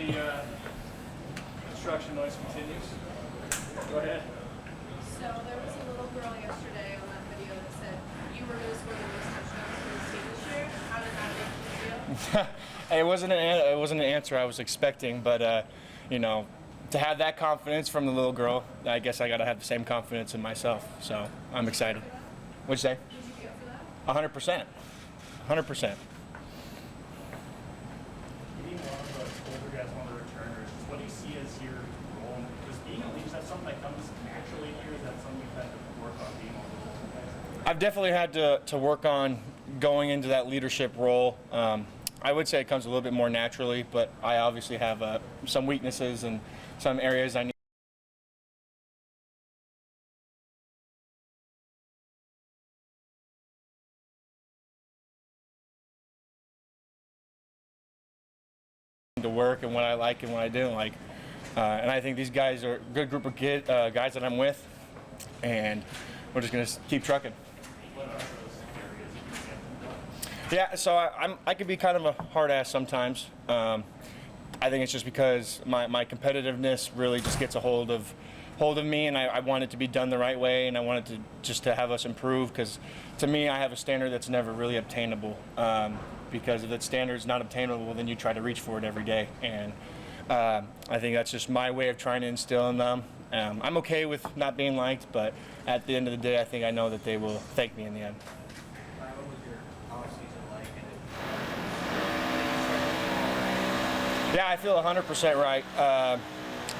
the construction noise continues. Go ahead. So there was a little girl yesterday on that video that said you were going to score the most touchdowns for the team this year. How did that make you feel? Hey, it wasn't an answer I was expecting, but you know, to have that confidence from the little girl, I guess I got to have the same confidence in myself. So I'm excited. What'd you say? Would you be up for that? 100%. 100%. Being one of the older guys, one of the returners, what do you see as your role? Because being a leader, is that something that comes naturally here? Is that something you've had to work on being one of the older guys? I've definitely had to work on going into that leadership role. I would say it comes a little bit more naturally, but I obviously have some weaknesses and some areas I need to work, and what I like and what I didn't like. And I think these guys are a good group of guys that I'm with, and we're just going to keep trucking. Yeah, so I could be kind of a hard ass sometimes. I think it's just because my competitiveness really just gets a hold of me, and I want it to be done the right way, and I want it to have us improve, because to me I have a standard that's never really obtainable. Because if that standard is not obtainable, then you try to reach for it every day, and I think that's just my way of trying to instill in them. I'm okay with not being liked, but at the end of the day, I think I know that they will thank me in the end. Yeah, I feel 100% right.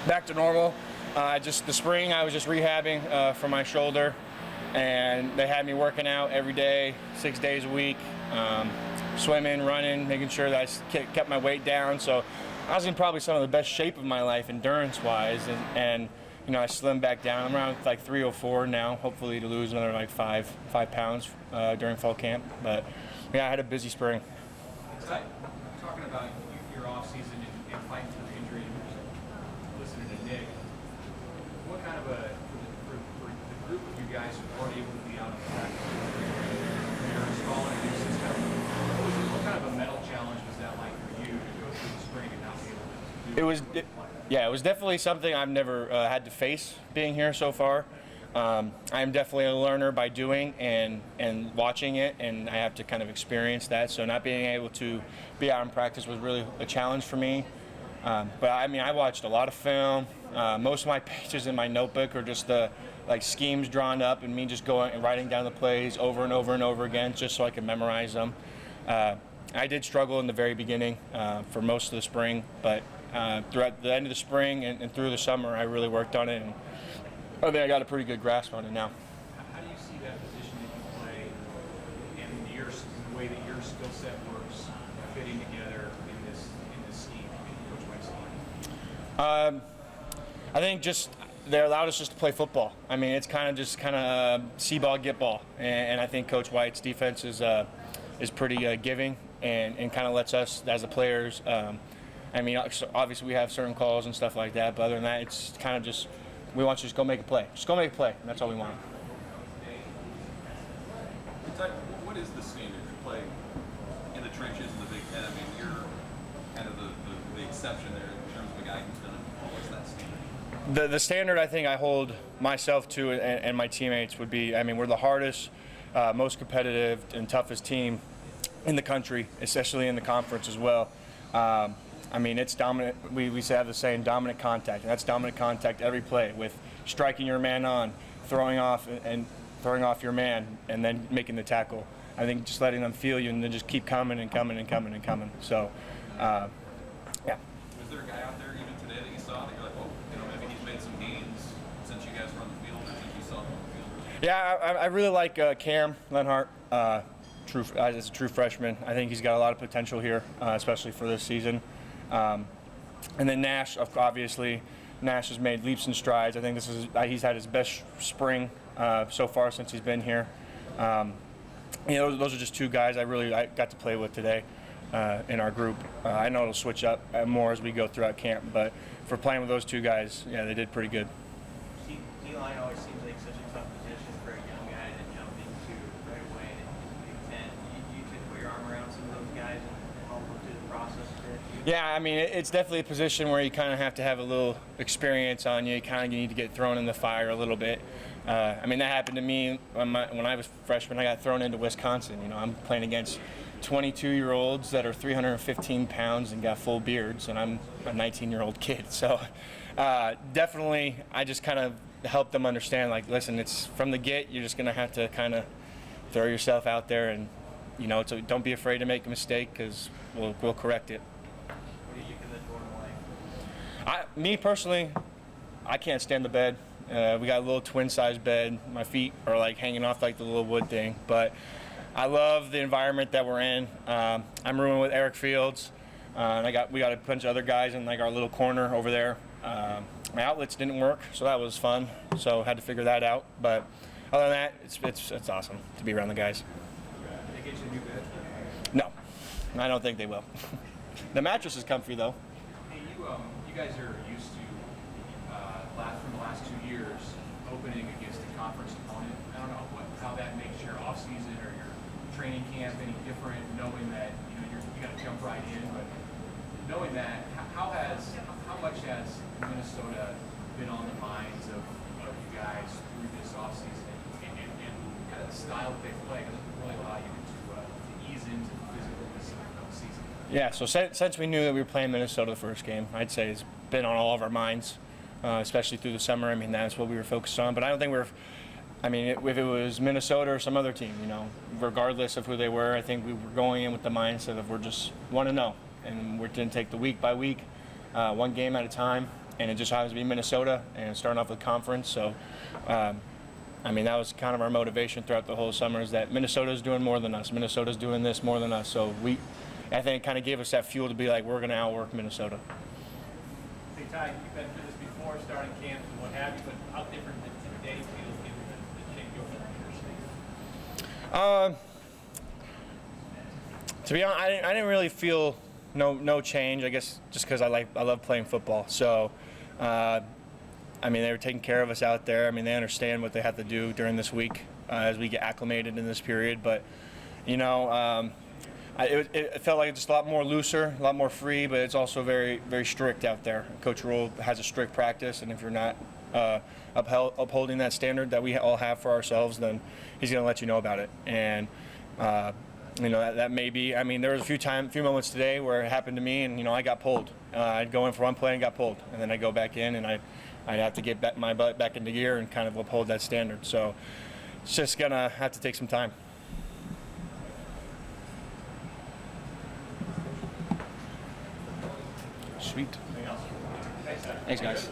Back to normal. The spring, I was just rehabbing for my shoulder, and they had me working out every day, 6 days a week, swimming, running, making sure that I kept my weight down. So I was in probably some of the best shape of my life, endurance-wise, and you know, I slimmed back down. I'm around like 304 now, hopefully to lose another like five pounds during fall camp. But yeah, I had a busy spring. Talking about your off season and fighting through injury, listening to Nick, what kind of for the group of you guys who aren't able to be out on the practice field, you're installing a new system, what kind of a mental challenge was that like for you to go through the spring and not be able to do it was definitely something I've never had to face being here so far. I'm definitely a learner by doing and watching it, and I have to kind of experience that. So not being able to be out in practice was really a challenge for me. But I mean, I watched a lot of film. Most of my pages in my notebook are just the like schemes drawn up, and me just going and writing down the plays over and over and over again, just so I can memorize them. I did struggle in the very beginning for most of the spring, but throughout the end of the spring and through the summer, I really worked on it, and I think I got a pretty good grasp on it now. How do you see that position that you play and the way that your skill set works fitting together in this scheme, in Coach White's scheme? I think just they allowed us just to play football. I mean, it's kind of see ball, get ball, and I think Coach White's defense is pretty giving and kind of lets us as the players. I mean, obviously we have certain calls and stuff like that, but other than that, it's kind of just we want you to just go make a play. Just go make a play, and that's all we want. What is the standard for play in the trenches in the Big Ten? I mean, you're kind of the exception there in terms of a guy who's done it all. What's that standard? The standard I think I hold myself to and my teammates would be, I mean, we're the hardest, most competitive and toughest team in the country, especially in the conference as well. I mean, it's dominant. We have the saying dominant contact, and that's dominant contact every play with striking your man on, throwing off your man, and then making the tackle. I think just letting them feel you and then just keep coming and coming and coming and coming. So, yeah. Was there a guy out there even today that you saw that you're like, oh, you know, maybe he's made some gains since you guys were on the field or since you saw him on the field? Yeah, I really like Cam Lenhart. As a true freshman, I think he's got a lot of potential here, especially for this season. And then Nash, obviously, Nash has made leaps and strides. I think he's had his best spring so far since he's been here. You know, those are just two guys I got to play with today in our group. I know it'll switch up more as we go throughout camp, but for playing with those two guys, yeah, they did pretty good. D-line always seems like such a tough position for a young guy to jump into right away in the Big Ten. You could put your arm around some of those guys and help them through the process a bit. Yeah, I mean, it's definitely a position where you kind of have to have a little experience on you. You kind of need to get thrown in the fire a little bit. I mean, that happened to me when I was freshman. I got thrown into Wisconsin. You know, I'm playing against 22-year-olds that are 315 pounds and got full beards, and I'm a 19-year-old kid. So definitely, I just kind of help them understand, like, listen, it's from the get. You're just going to have to kind of throw yourself out there, and, you know, so don't be afraid to make a mistake, because we'll correct it. What do you think of the dorm life? Me personally, I can't stand the bed. We got a little twin-size bed. My feet are like hanging off like the little wood thing. But I love the environment that we're in. I'm rooming with Eric Fields, and we got a bunch of other guys in like our little corner over there. My outlets didn't work, so that was fun. So had to figure that out. But other than that, it's awesome to be around the guys. They get you a new bed? No, I don't think they will. The mattress is comfy though. Hey, you guys are used to from the last 2 years opening against a conference opponent. I don't know how that makes your off season or your training camp any different, knowing that you got to jump right in. But knowing that, how much has Minnesota been on the minds of you guys through this off season and kind of the style that they play? Because it really allow you to ease into the physical season. Yeah, so since we knew that we were playing Minnesota the first game, I'd say it's been on all of our minds, especially through the summer. I mean, that's what we were focused on. But I don't think if it was Minnesota or some other team, regardless of who they were, I think we were going in with the mindset of we're just want to know. And we didn't take the week by week, one game at a time. And it just happens to be Minnesota and starting off with conference. So, I mean, that was kind of our motivation throughout the whole summer, is that Minnesota's doing more than us. Minnesota's doing this more than us. So I think it kind of gave us that fuel to be like, we're going to outwork Minnesota. Hey, Ty, you've been through this before, starting camps and what have you, but how different did today feel given the changeover in your state? To be honest, I didn't really feel no change. I guess just because I love playing football. So, I mean, they were taking care of us out there. I mean, they understand what they have to do during this week as we get acclimated in this period. But, it felt like just a lot more looser, a lot more free, but it's also very, very strict out there. Coach Rule has a strict practice, and if you're not upholding that standard that we all have for ourselves, then he's going to let you know about it. And that may be. I mean, there was a few moments today where it happened to me, and I got pulled. I'd go in for one play and got pulled, and then I go back in, and I'd have to get my butt back into gear and kind of uphold that standard. So it's just gonna have to take some time. Sweet. Thanks, guys.